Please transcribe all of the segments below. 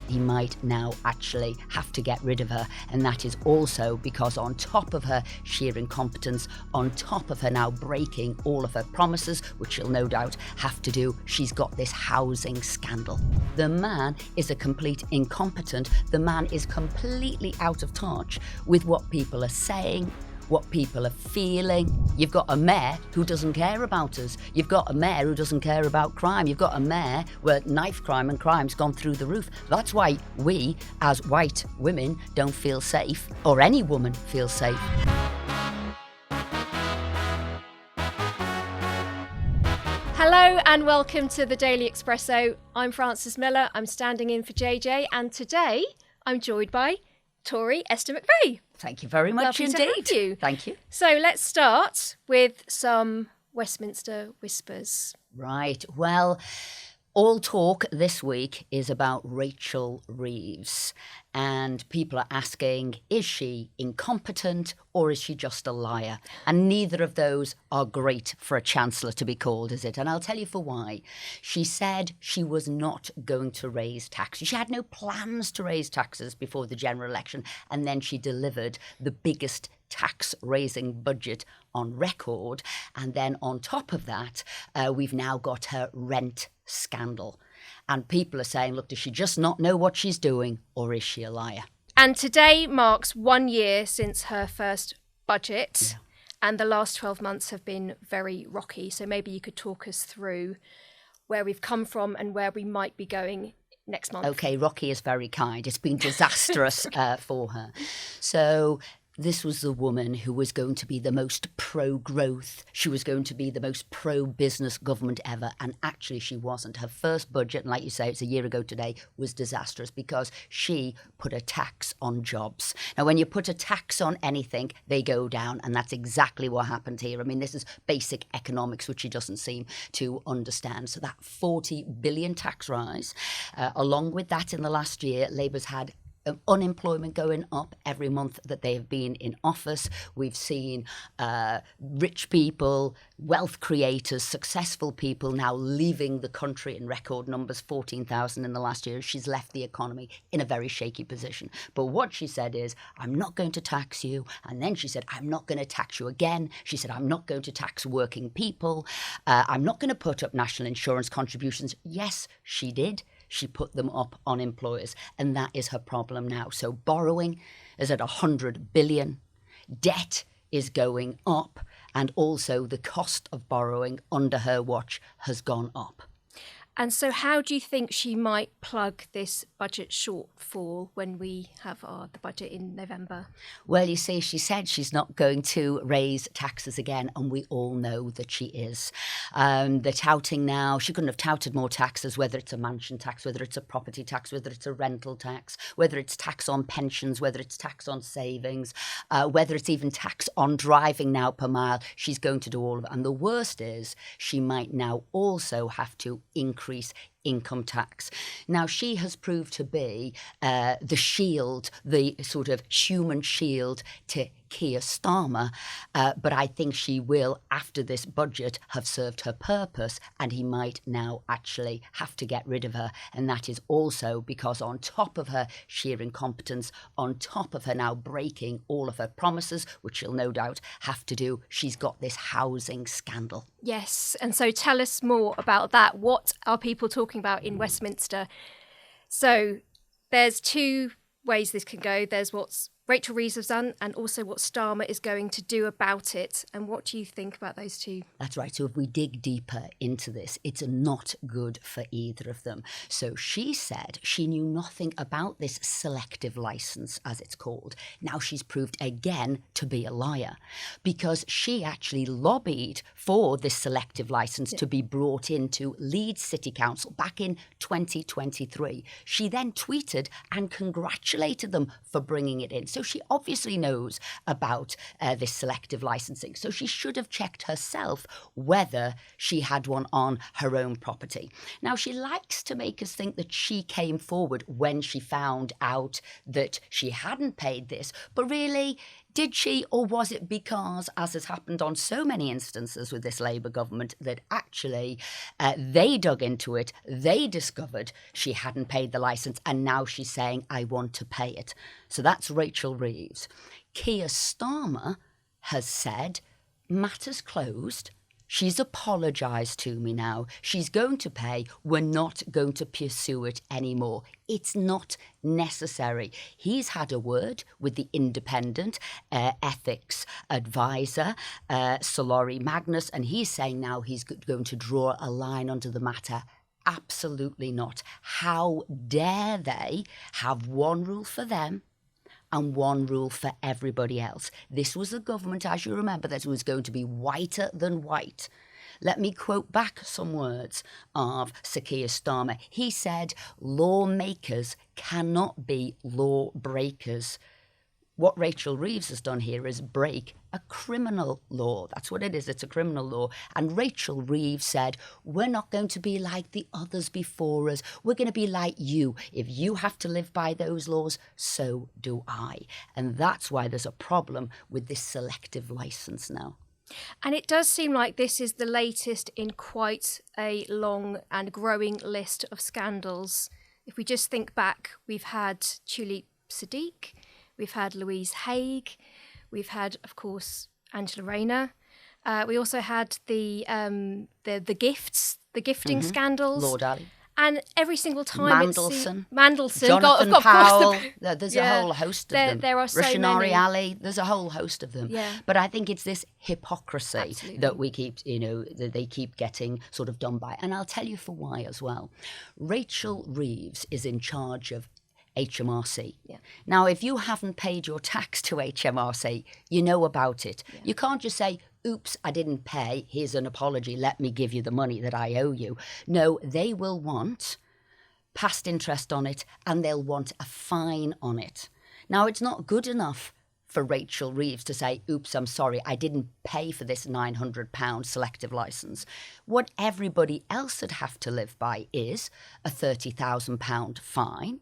he might now actually have to get rid of her. And that is also because on top of her sheer incompetence, on top of her now breaking all of her promises, which she'll no doubt have to do, she's got this housing scandal. The man is a complete incompetent. The man is completely out of touch with what people are saying, what people are feeling. You've got a mayor who doesn't care about us. You've got a mayor who doesn't care about crime. You've got a mayor where knife crime and crime's gone through the roof. That's why we, as white women, don't feel safe, or any woman feels safe. Hello and welcome to the Daily Expresso. I'm Frances Millar. I'm standing in for JJ, and today I'm joined by Tory Esther McVey. Thank you very much indeed. To have you. Thank you. So let's start with some Westminster whispers. Right. Well, all talk this week is about Rachel Reeves. And people are asking, is she incompetent or is she just a liar? And neither of those are great for a Chancellor to be called, is it? And I'll tell you for why. She said she was not going to raise taxes. She had no plans to raise taxes before the general election. And then she delivered the biggest tax-raising budget on record. And then on top of that, we've now got her rent scandal. And people are saying, look, does she just not know what she's doing, or is she a liar? And today marks 1 year since her first budget, and the last 12 months have been very rocky. So maybe you could talk us through where we've come from and where we might be going next month. OK, rocky is very kind. It's been disastrous for her. So this was the woman who was going to be the most pro-growth. She was going to be the most pro-business government ever. And actually she wasn't. Her first budget, and like you say, it's a year ago today, was disastrous because she put a tax on jobs. Now, when you put a tax on anything, they go down. And that's exactly what happened here. I mean, this is basic economics, which she doesn't seem to understand. So that 40 billion tax rise, along with that in the last year, Labour's had unemployment going up every month that they have been in office. We've seen rich people, wealth creators, successful people now leaving the country in record numbers, 14,000 in the last year. She's left the economy in a very shaky position. But what she said is, I'm not going to tax you. And then she said, I'm not going to tax you again. She said, I'm not going to tax working people. I'm not going to put up national insurance contributions. Yes, she did. She put them up on employers, and that is her problem now. So borrowing is at 100 billion, debt is going up, and also the cost of borrowing under her watch has gone up. And so how do you think she might plug this budget shortfall when we have the budget in November? Well, you see, she said she's not going to raise taxes again, and we all know that she is. They're touting now, she couldn't have touted more taxes, whether it's a mansion tax, whether it's a property tax, whether it's a rental tax, whether it's tax on pensions, whether it's tax on savings, whether it's even tax on driving now per mile. She's going to do all of it. And the worst is she might now also have to increase income tax. Now, she has proved to be the shield, the sort of human shield to Keir Starmer, but I think she will, after this budget, have served her purpose, and he might now actually have to get rid of her. And that is also because on top of her sheer incompetence, on top of her now breaking all of her promises, which she'll no doubt have to do, she's got this housing scandal. Yes, and so tell us more about that. What are people talking about in Westminster? So there's two ways this can go. There's what's Rachel Reeves has done, and also what Starmer is going to do about it. And what do you think about those two? That's right. So if we dig deeper into this, it's not good for either of them. So she said she knew nothing about this selective licence, as it's called. Now she's proved again to be a liar, because she actually lobbied for this selective licence to be brought into Leeds City Council back in 2023. She then tweeted and congratulated them for bringing it in. So she obviously knows about this selective licensing. So she should have checked herself whether she had one on her own property. Now, she likes to make us think that she came forward when she found out that she hadn't paid this. But really, Did she, or was it because, as has happened on so many instances with this Labour government, that actually they dug into it, they discovered she hadn't paid the licence, and now she's saying, I want to pay it. So that's Rachel Reeves. Keir Starmer has said, matters closed. She's apologised to me now. She's going to pay. We're not going to pursue it anymore. It's not necessary. He's had a word with the independent ethics advisor, Solari Magnus, and he's saying now he's going to draw a line under the matter. Absolutely not. How dare they have one rule for them and one rule for everybody else? This was a government, as you remember, that was going to be whiter than white. Let me quote back some words of Sir Keir Starmer. He said, lawmakers cannot be law breakers. What Rachel Reeves has done here is break a criminal law. That's what it is. It's a criminal law. And Rachel Reeves said, we're not going to be like the others before us. We're going to be like you. If you have to live by those laws, so do I. And that's why there's a problem with this selective licence now. And it does seem like this is the latest in quite a long and growing list of scandals. If we just think back, we've had Tulip Sadiq, we've had Louise Haigh, we've had, of course, Angela Rayner. We also had the gifting scandals. Lord Ali. And every single time Mandelson, Jonathan Powell, there's a whole host of them. There are so Rashanari many. Ali, there's a whole host of them. Yeah. But I think it's this hypocrisy Absolutely. that we keep, that they keep getting sort of done by. And I'll tell you for why as well. Rachel Reeves is in charge of HMRC. Yeah. Now, if you haven't paid your tax to HMRC, you know about it. Yeah. You can't just say, oops, I didn't pay, here's an apology, let me give you the money that I owe you. No, they will want past interest on it, and they'll want a fine on it. Now, it's not good enough for Rachel Reeves to say, oops, I'm sorry, I didn't pay for this £900 selective licence. What everybody else would have to live by is a £30,000 fine.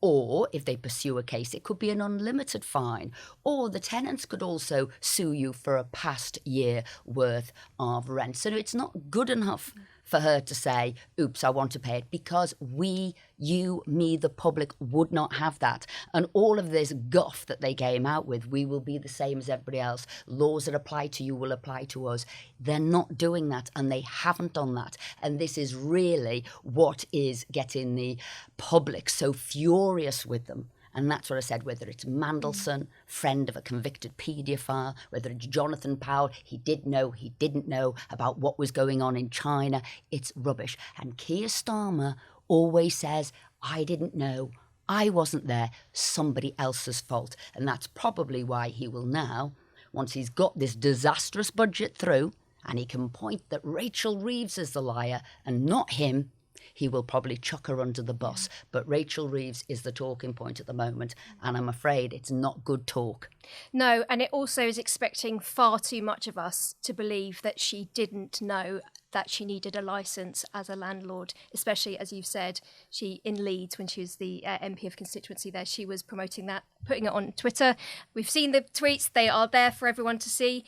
Or if they pursue a case, it could be an unlimited fine. Or the tenants could also sue you for a past year worth of rent. So it's not good enough for her to say, oops, I want to pay it, because we, you, me, the public would not have that. And all of this guff that they came out with, we will be the same as everybody else. Laws that apply to you will apply to us. They're not doing that, and they haven't done that. And this is really what is getting the public so furious with them. And that's what I said, whether it's Mandelson, friend of a convicted paedophile, whether it's Jonathan Powell, he did know, he didn't know about what was going on in China. It's rubbish. And Keir Starmer always says, I didn't know, I wasn't there, somebody else's fault. And that's probably why he will now, once he's got this disastrous budget through, and he can point that Rachel Reeves is the liar and not him, he will probably chuck her under the bus. But Rachel Reeves is the talking point at the moment, and I'm afraid it's not good talk. No, and it also is expecting far too much of us to believe that she didn't know that she needed a licence as a landlord, especially, as you've said, she in Leeds, when she was the MP of constituency there, she was promoting that, putting it on Twitter. We've seen the tweets. They are there for everyone to see.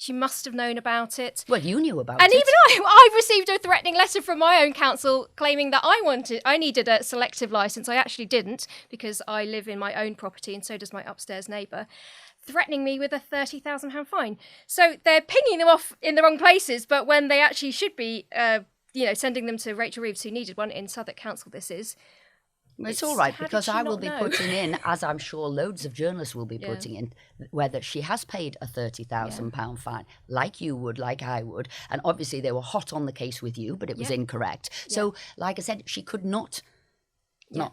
She must have known about it. Well, you knew about it. And even I've received a threatening letter from my own council claiming that I needed a selective licence. I actually didn't, because I live in my own property and so does my upstairs neighbour, threatening me with a £30,000 fine. So they're pinging them off in the wrong places, but when they actually should be, sending them to Rachel Reeves, who needed one in Southwark Council, this is. It's all right, because I will be putting in, as I'm sure loads of journalists will be putting in, whether she has paid a £30,000 fine, like you would, like I would. And obviously they were hot on the case with you, but it was incorrect. So, like I said, she could not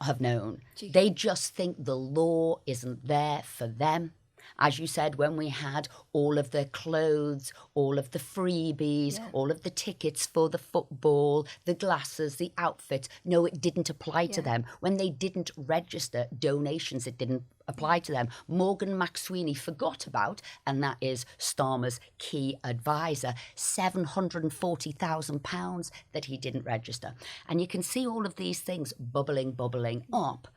have known. They just think the law isn't there for them. As you said, when we had all of the clothes, all of the freebies, all of the tickets for the football, the glasses, the outfit, no, it didn't apply to them. When they didn't register donations, it didn't apply to them. Morgan McSweeney forgot about, and that is Starmer's key advisor, £740,000 that he didn't register. And you can see all of these things bubbling up.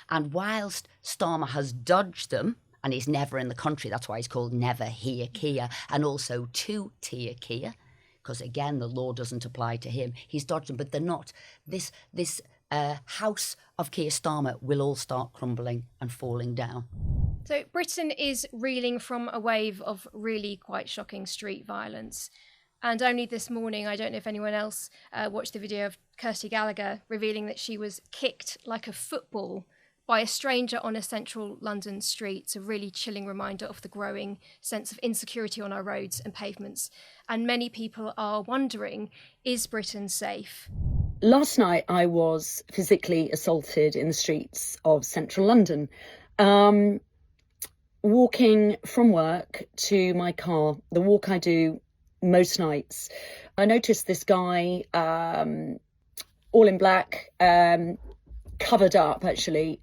And whilst Starmer has dodged them, and he's never in the country. That's why he's called Never Hear Keir, and also two-tier Keir, because again the law doesn't apply to him. He's dodged them, but they're not. This house of Keir Starmer will all start crumbling and falling down. So Britain is reeling from a wave of really quite shocking street violence. And only this morning, I don't know if anyone else watched the video of Kirsty Gallagher revealing that she was kicked like a football by a stranger on a central London street. It's a really chilling reminder of the growing sense of insecurity on our roads and pavements. And many people are wondering, is Britain safe? Last night, I was physically assaulted in the streets of central London. Walking from work to my car, the walk I do most nights, I noticed this guy, all in black, covered up actually,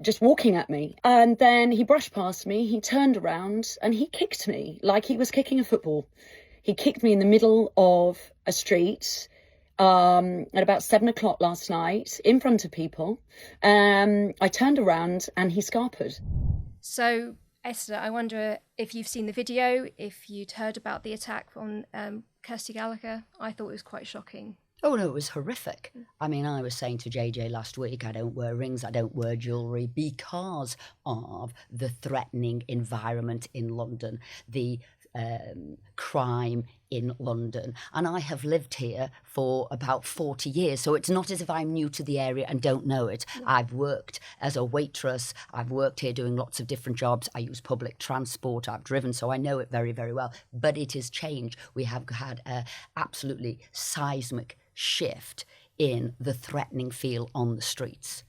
just walking at me. And then he brushed past me, he turned around and he kicked me like he was kicking a football. He kicked me in the middle of a street at about 7 o'clock last night in front of people. I turned around and he scarpered. So, Esther, I wonder if you've seen the video, if you'd heard about the attack on Kirsty Gallagher. I thought it was quite shocking. Oh, no, it was horrific. I mean, I was saying to JJ last week, I don't wear rings, I don't wear jewellery because of the threatening environment in London, the crime in London. And I have lived here for about 40 years, so it's not as if I'm new to the area and don't know it. Yeah. I've worked as a waitress, I've worked here doing lots of different jobs, I use public transport, I've driven, so I know it very, very well. But it has changed. We have had an absolutely seismic shift in the threatening feel on the streets.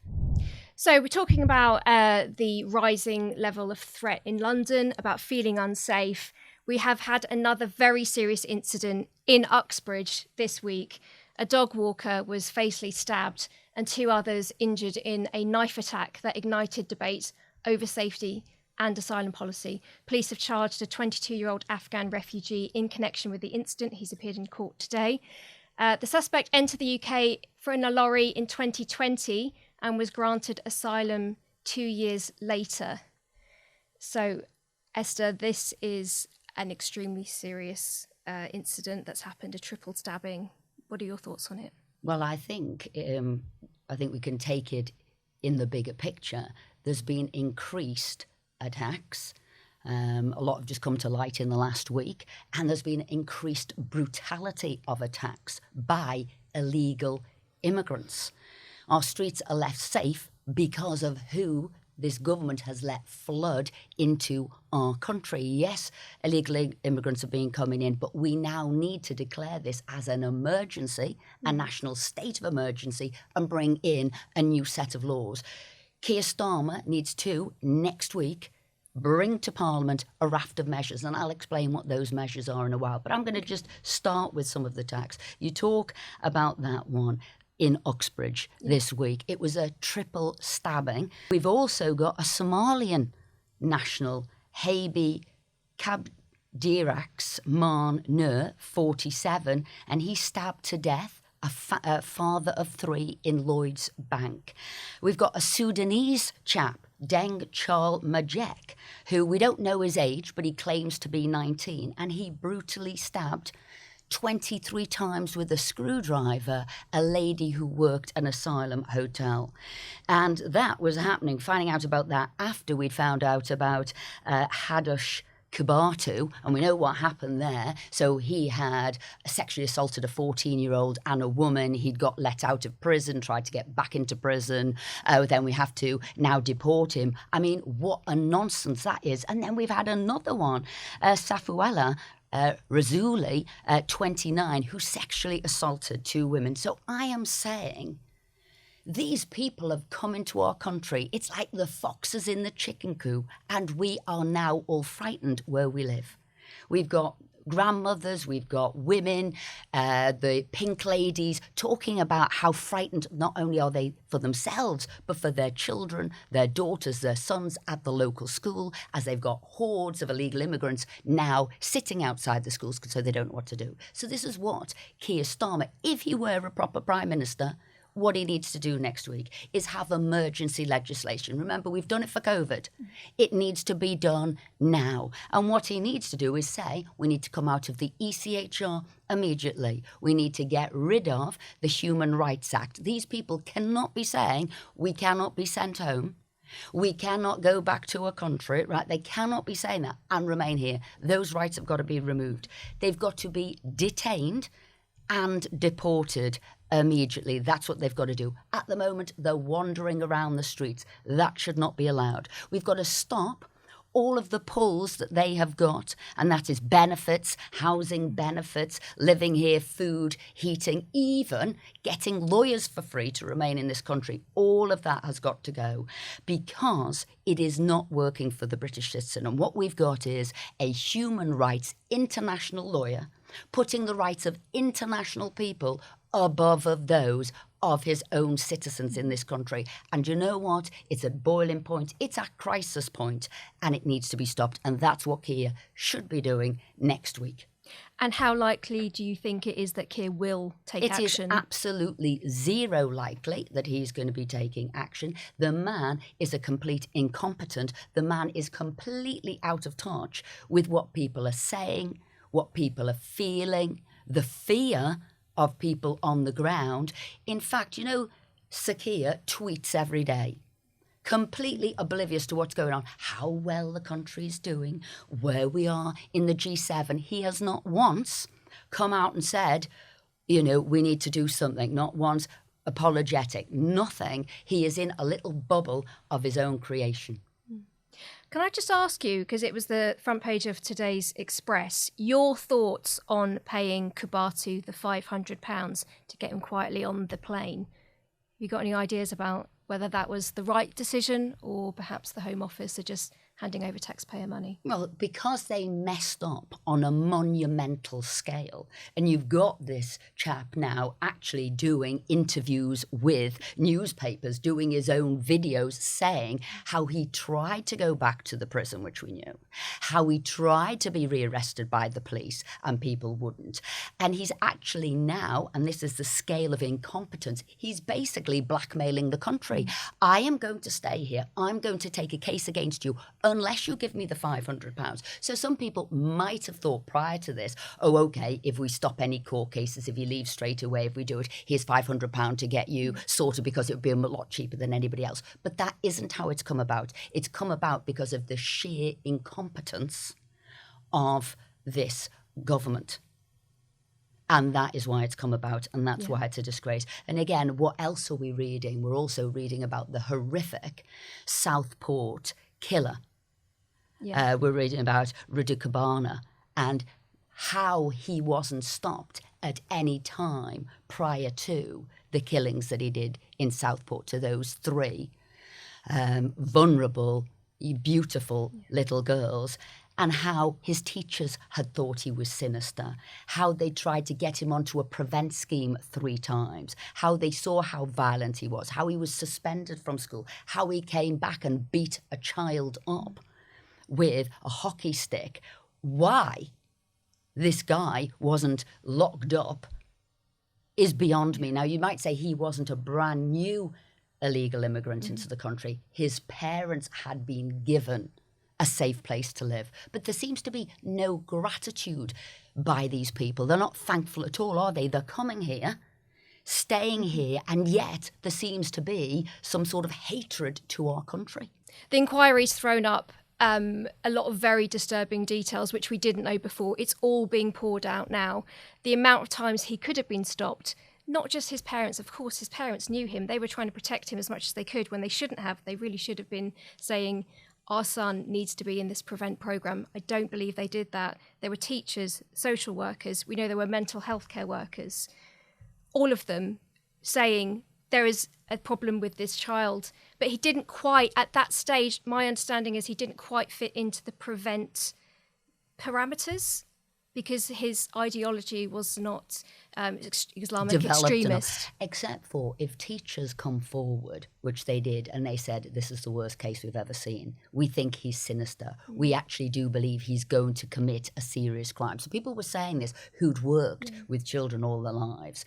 So we're talking about the rising level of threat in London, about feeling unsafe. We have had another very serious incident in Uxbridge this week. A dog walker was fatally stabbed and 2 others injured in a knife attack that ignited debate over safety and asylum policy. Police have charged a 22-year-old Afghan refugee in connection with the incident. He's appeared in court today. The suspect entered the UK in a lorry in 2020 and was granted asylum 2 years later. So, Esther, this is an extremely serious incident that's happened, a triple stabbing. What are your thoughts on it? Well, I think we can take it in the bigger picture. There's been increased attacks. A lot have just come to light in the last week, and there's been increased brutality of attacks by illegal immigrants. Our streets are left safe because of who this government has let flood into our country. Yes, illegal immigrants have been coming in, but we now need to declare this as an emergency, a national state of emergency, and bring in a new set of laws. Keir Starmer needs to, next week, bring to Parliament a raft of measures, and I'll explain what those measures are in a while. But I'm going to just start with some of the attacks. You talk about that one in Uxbridge this week. It was a triple stabbing. We've also got a Somalian national, Habi Kabdirax Man Nur, 47, and he stabbed to death a father of 3 in Lloyd's Bank. We've got a Sudanese chap, Deng Chal Majek, who we don't know his age, but he claims to be 19, and he brutally stabbed 23 times with a screwdriver a lady who worked an asylum hotel. And that was happening, finding out about that after we'd found out about Hadush Kubatu, and we know what happened there. So he had sexually assaulted a 14-year-old and a woman. He'd got let out of prison, tried to get back into prison. Then we have to now deport him. I mean, what a nonsense that is. And then we've had another one, Safuela Razuli, 29, who sexually assaulted 2 women. So I am saying these people have come into our country. It's like the foxes in the chicken coop, and we are now all frightened where we live. We've got grandmothers, we've got women, the pink ladies talking about how frightened not only are they for themselves, but for their children, their daughters, their sons at the local school, as they've got hordes of illegal immigrants now sitting outside the schools so they don't know what to do. So this is what Keir Starmer, if he were a proper Prime Minister, what he needs to do next week is have emergency legislation. Remember, we've done it for COVID. It needs to be done now. And what he needs to do is say, we need to come out of the ECHR immediately. We need to get rid of the Human Rights Act. These people cannot be saying, we cannot be sent home. We cannot go back to a country, right? They cannot be saying that and remain here. Those rights have got to be removed. They've got to be detained and deported immediately. That's what they've got to do. At the moment, they're wandering around the streets. That should not be allowed. We've got to stop all of the pulls that they have got, and that is benefits, housing benefits, living here, food, heating, even getting lawyers for free to remain in this country. All of that has got to go because it is not working for the British citizen. And what we've got is a human rights international lawyer putting the rights of international people above of those of his own citizens in this country. And you know what? It's at boiling point. It's at crisis point, and it needs to be stopped. And that's what Keir should be doing next week. And how likely do you think it is that Keir will take action? It is absolutely zero likely that he's going to be taking action. The man is a complete incompetent. The man is completely out of touch with what people are saying, what people are feeling, the fear of people on the ground. In fact, you know, Sir Keir tweets every day, completely oblivious to what's going on, how well the country is doing, where we are in the G7. He has not once come out and said, you know, we need to do something, not once apologetic, nothing. He is in a little bubble of his own creation. Can I just ask you, because it was the front page of today's Express, your thoughts on paying Kubatu the £500 to get him quietly on the plane? You got any ideas about whether that was the right decision or perhaps the Home Office are just handing over taxpayer money? Well, because they messed up on a monumental scale, and you've got this chap now actually doing interviews with newspapers, doing his own videos saying how he tried to go back to the prison, which we knew, how he tried to be rearrested by the police and people wouldn't. And he's actually now, and this is the scale of incompetence, he's basically blackmailing the country. I am going to stay here. I'm going to take a case against you unless you give me the £500. So some people might have thought prior to this, oh, OK, if we stop any court cases, if you leave straight away, if we do it, here's £500 to get you sorted because it would be a lot cheaper than anybody else. But that isn't how it's come about. It's come about because of the sheer incompetence of this government. And that is why it's come about, and that's why it's a disgrace. And again, what else are we reading? We're also reading about the horrific Southport killer. We're reading about Radu and how he wasn't stopped at any time prior to the killings that he did in Southport to those three vulnerable, beautiful little girls, and how his teachers had thought he was sinister, how they tried to get him onto a prevent scheme 3 times, how they saw how violent he was, how he was suspended from school, how he came back and beat a child up with a hockey stick. Why this guy wasn't locked up is beyond me. Now, you might say he wasn't a brand new illegal immigrant into the country. His parents had been given a safe place to live. But there seems to be no gratitude by these people. They're not thankful at all, are they? They're coming here, staying here, and yet there seems to be some sort of hatred to our country. The inquiry's thrown up a lot of very disturbing details, which we didn't know before. It's all being poured out now. The amount of times he could have been stopped, not just his parents. Of course, his parents knew him. They were trying to protect him as much as they could when they shouldn't have. They really should have been saying, our son needs to be in this prevent programme. I don't believe they did that. There were teachers, social workers. We know there were mental health care workers. All of them saying there is a problem with this child. But he didn't quite, at that stage, my understanding is he didn't quite fit into the prevent parameters because his ideology was not Islamic extremist. Except for if teachers come forward, which they did, and they said, this is the worst case we've ever seen. We think he's sinister. We actually do believe he's going to commit a serious crime. So people were saying this who'd worked with children all their lives.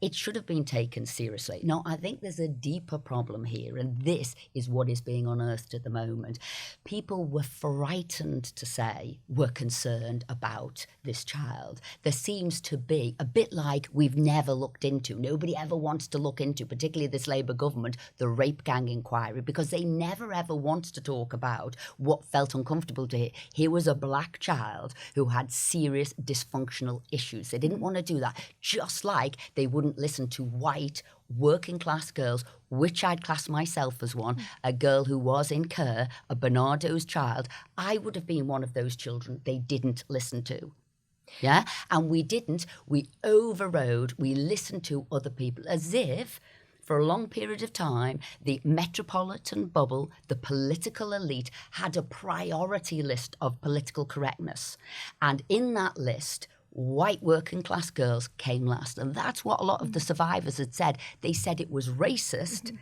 It should have been taken seriously. No, I think there's a deeper problem here, and this is what is being unearthed at the moment. People were frightened to say we're concerned about this child. There seems to be a bit like we've never looked into. Nobody ever wants to look into, particularly this Labour government, the rape gang inquiry, because they never ever want to talk about what felt uncomfortable to hear. Here was a black child who had serious dysfunctional issues. They didn't want to do that, just like they wouldn't listen to white working class girls, which I'd class myself as one, a girl who was in Kerr, a Bernardo's child. I would have been one of those children they didn't listen to. Yeah, and we didn't. We overrode, we listened to other people as if for a long period of time, the metropolitan bubble, the political elite, had a priority list of political correctness. And in that list, white working class girls came last. And that's what a lot of the survivors had said. They said it was racist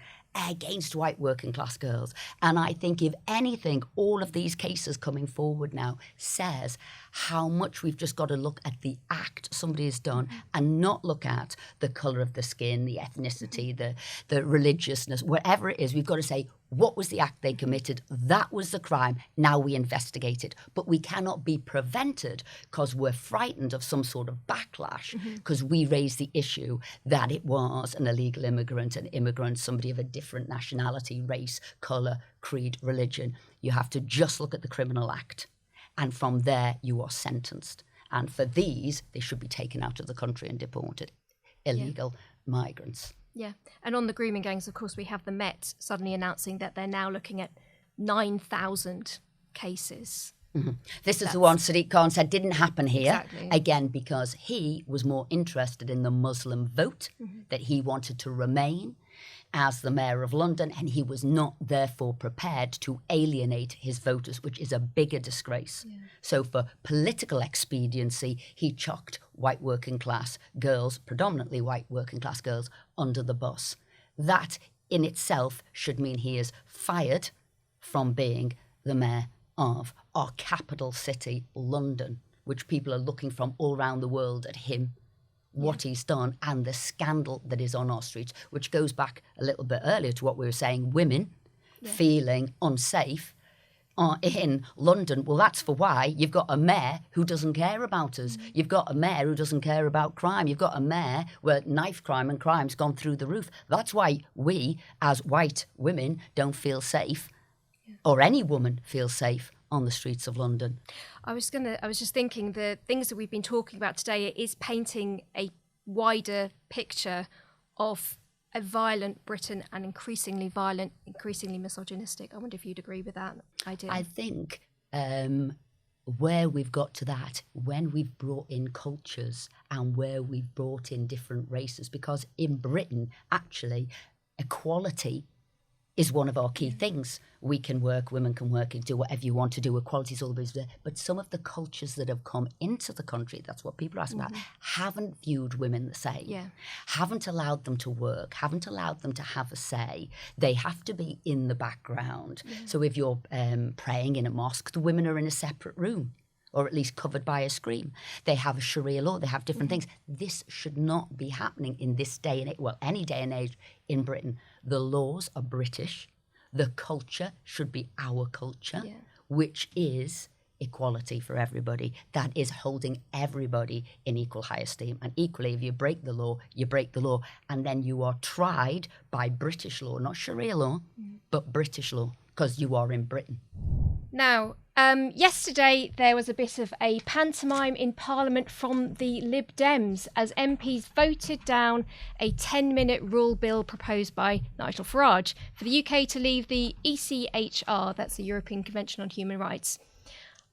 against white working class girls. And I think if anything, all of these cases coming forward now says how much we've just got to look at the act somebody has done and not look at the colour of the skin, the ethnicity, the religiousness, whatever it is. We've got to say, what was the act they committed? That was the crime. Now we investigate it. But we cannot be prevented because we're frightened of some sort of backlash because we raised the issue that it was an illegal immigrant, an immigrant, somebody of a different nationality, race, colour, creed, religion. You have to just look at the criminal act. And from there, you are sentenced. And for these, they should be taken out of the country and deported. Illegal migrants. Yeah. And on the grooming gangs, of course, we have the Met suddenly announcing that they're now looking at 9,000 cases. This is the one Sadiq Khan said didn't happen here. Exactly. Again, because he was more interested in the Muslim vote, that he wanted to remain as the Mayor of London, and he was not therefore prepared to alienate his voters, which is a bigger disgrace. So for political expediency, he chucked white working class girls, predominantly white working class girls, under the bus. That in itself should mean he is fired from being the Mayor of our capital city, London, which people are looking from all around the world at him, what he's done, and the scandal that is on our streets, which goes back a little bit earlier to what we were saying, women feeling unsafe in London. Well, that's for why you've got a mayor who doesn't care about us. You've got a mayor who doesn't care about crime. You've got a mayor where knife crime and crime's gone through the roof. That's why we, as white women, don't feel safe, or any woman feels safe on the streets of London. I was just thinking the things that we've been talking about today is painting a wider picture of a violent Britain, and increasingly violent, increasingly misogynistic. I wonder if you'd agree with that idea. I think where we've got to that, when we've brought in cultures and where we've brought in different races, because in Britain, actually, equality is one of our key things. We can work, women can work, and do whatever you want to do. Equality is always there. But some of the cultures that have come into the country, that's what people are asking about, haven't viewed women the same, haven't allowed them to work, haven't allowed them to have a say. They have to be in the background. So if you're praying in a mosque, the women are in a separate room, or at least covered by a screen. They have a Sharia law, they have different things. This should not be happening in this day and age, well, any day and age in Britain. The laws are British. The culture should be our culture, which is equality for everybody. That is holding everybody in equal high esteem. And equally, if you break the law, you break the law. And then you are tried by British law, not Sharia law, but British law, because you are in Britain. Now, yesterday there was a bit of a pantomime in Parliament from the Lib Dems as MPs voted down a 10-minute rule bill proposed by Nigel Farage for the UK to leave the ECHR, that's the European Convention on Human Rights.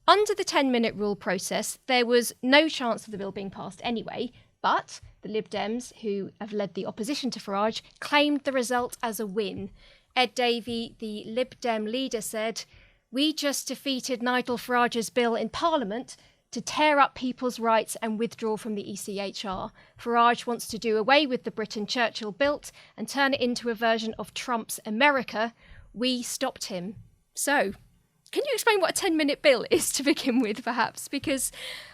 Under the 10-minute rule process, there was no chance of the bill being passed anyway, but the Lib Dems, who have led the opposition to Farage, claimed the result as a win. Ed Davey, the Lib Dem leader, said, "We just defeated Nigel Farage's bill in Parliament. to tear up people's rights and withdraw from the ECHR. Farage wants to do away with the Britain Churchill built and turn it into a version of Trump's America. We stopped him. So, can you explain what a 10-minute bill is to begin with, perhaps? Because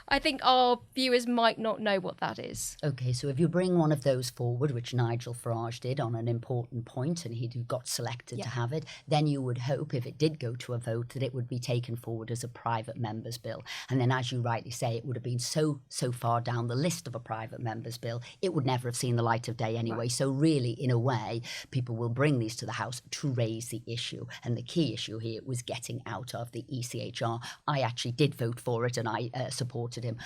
I think our viewers might not know what that is. OK, so if you bring one of those forward, which Nigel Farage did on an important point, and he got selected to have it, then you would hope, if it did go to a vote, that it would be taken forward as a private member's bill. And then, as you rightly say, it would have been so far down the list of a private member's bill, it would never have seen the light of day anyway. Right. So really, in a way, people will bring these to the House to raise the issue. And the key issue here was getting out of the ECHR. I actually did vote for it, and I supported him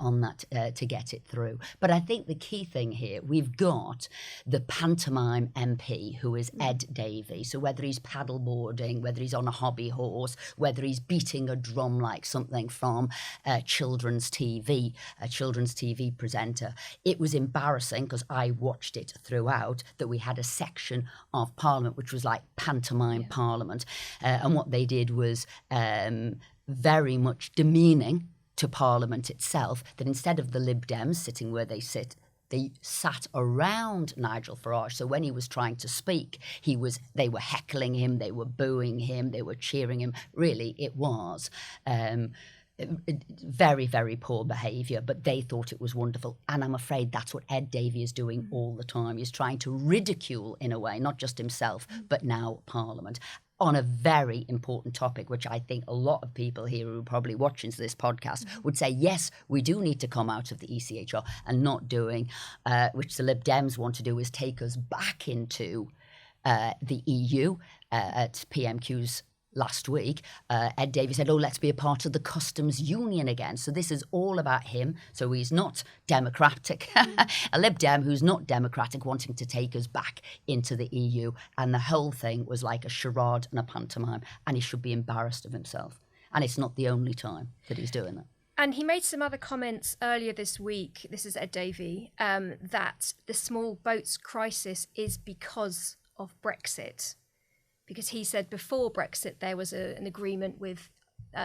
on that to get it through. But I think the key thing here, we've got the Pantomime MP, who is Ed Davey. So whether he's paddleboarding, whether he's on a hobby horse, whether he's beating a drum like something from children's TV, a children's TV presenter, it was embarrassing, because I watched it throughout, that we had a section of Parliament which was like pantomime Parliament. And what they did was very much demeaning to Parliament itself, that instead of the Lib Dems sitting where they sit, they sat around Nigel Farage. So when he was trying to speak, they were heckling him, they were booing him, they were cheering him. Really, it was very, very poor behaviour, but they thought it was wonderful. And I'm afraid that's what Ed Davey is doing all the time. He's trying to ridicule, in a way, not just himself, but now Parliament, on a very important topic, which I think a lot of people here who are probably watching this podcast would say, yes, we do need to come out of the ECHR, and not doing, which the Lib Dems want to do, is take us back into the EU. At PMQ's last week, Ed Davey said, let's be a part of the customs union again. So this is all about him. So he's not democratic, a Lib Dem who's not democratic, wanting to take us back into the EU. And the whole thing was like a charade and a pantomime, and he should be embarrassed of himself. And it's not the only time that he's doing that. And he made some other comments earlier this week, this is Ed Davey, that the small boats crisis is because of Brexit. Because he said before Brexit there was an agreement with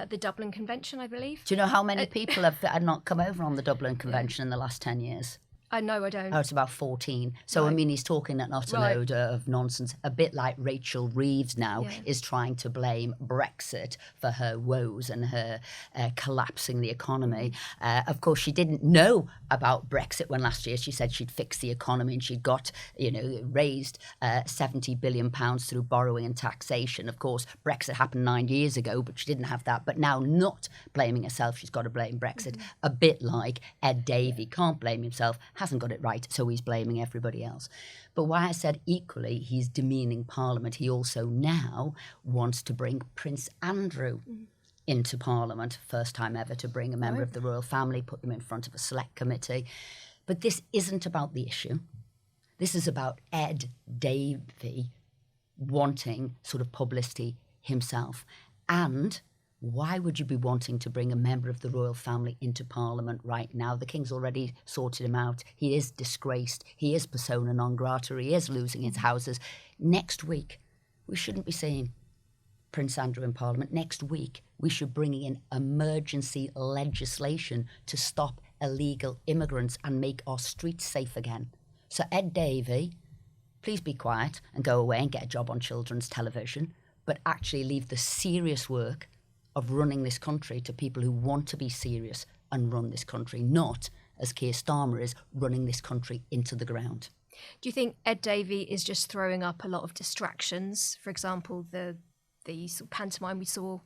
the Dublin Convention, I believe. Do you know how many people have not come over on the Dublin Convention in the last 10 years? No, I don't. Oh, it's about 14. So, right. I mean, he's talking an utter load of nonsense, a bit like Rachel Reeves now is trying to blame Brexit for her woes and her collapsing the economy. Of course, she didn't know about Brexit when last year she said she'd fix the economy, and she'd got, raised £70 billion through borrowing and taxation. Of course, Brexit happened 9 years ago, but she didn't have that. But now, not blaming herself, she's got to blame Brexit. A bit like Ed Davey can't blame himself, hasn't got it right, so he's blaming everybody else. But why I said equally he's demeaning Parliament, he also now wants to bring Prince Andrew into Parliament, first time ever to bring a member of the royal family, put them in front of a select committee. But this isn't about the issue. This is about Ed Davey wanting sort of publicity himself. And why would you be wanting to bring a member of the royal family into Parliament right now? The King's already sorted him out. He is disgraced. He is persona non grata. He is losing his houses. Next week, we shouldn't be seeing Prince Andrew in Parliament. Next week, we should bring in emergency legislation to stop illegal immigrants and make our streets safe again. So Ed Davey, please be quiet and go away and get a job on children's television, but actually leave the serious work of running this country to people who want to be serious and run this country, not, as Keir Starmer is, running this country into the ground. Do you think Ed Davey is just throwing up a lot of distractions? For example, the sort of pantomime we saw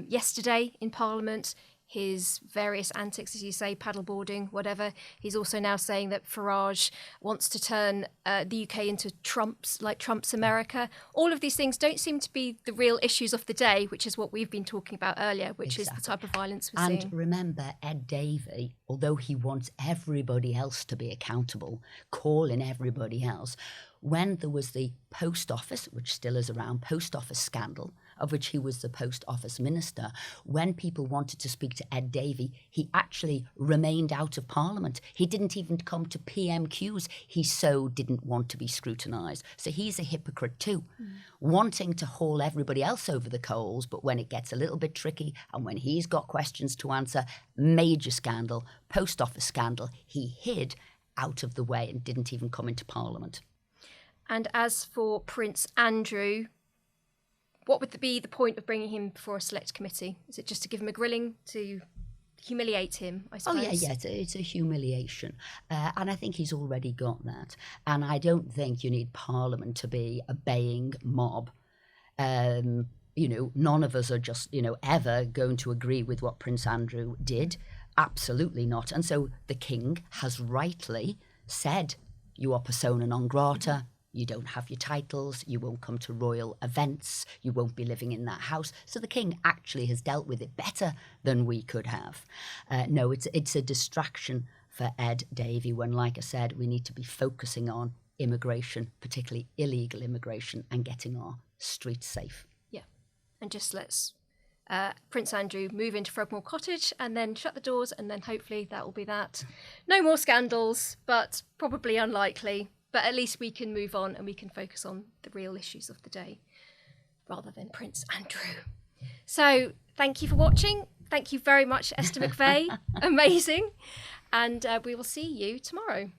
yesterday in Parliament, his various antics, as you say, paddleboarding, whatever. He's also now saying that Farage wants to turn the UK into Trump's America. All of these things don't seem to be the real issues of the day, which is what we've been talking about earlier, which is the type of violence we're seeing. And remember, Ed Davey, although he wants everybody else to be accountable, calling everybody else, when there was the post office, which still is around, post office scandal of which he was the Post Office Minister, when people wanted to speak to Ed Davey, he actually remained out of Parliament. He didn't even come to PMQs. He so didn't want to be scrutinised. So he's a hypocrite too, wanting to haul everybody else over the coals, but when it gets a little bit tricky and when he's got questions to answer, major scandal, Post Office scandal, he hid out of the way and didn't even come into Parliament. And as for Prince Andrew, what would be the point of bringing him before a select committee? Is it just to give him a grilling, to humiliate him, I suppose? Oh, yeah, it's a humiliation. And I think he's already got that. And I don't think you need Parliament to be a baying mob. None of us are just, ever going to agree with what Prince Andrew did. Absolutely not. And so the King has rightly said, you are persona non grata. You don't have your titles, you won't come to royal events, you won't be living in that house. So the King actually has dealt with it better than we could have. No, it's a distraction for Ed Davey when, like I said, we need to be focusing on immigration, particularly illegal immigration, and getting our streets safe. Yeah, and just let's Prince Andrew move into Frogmore Cottage and then shut the doors, and then hopefully that will be that. No more scandals, but probably unlikely. But at least we can move on and we can focus on the real issues of the day rather than Prince Andrew. So thank you for watching. Thank you very much, Esther McVey. Amazing. And we will see you tomorrow.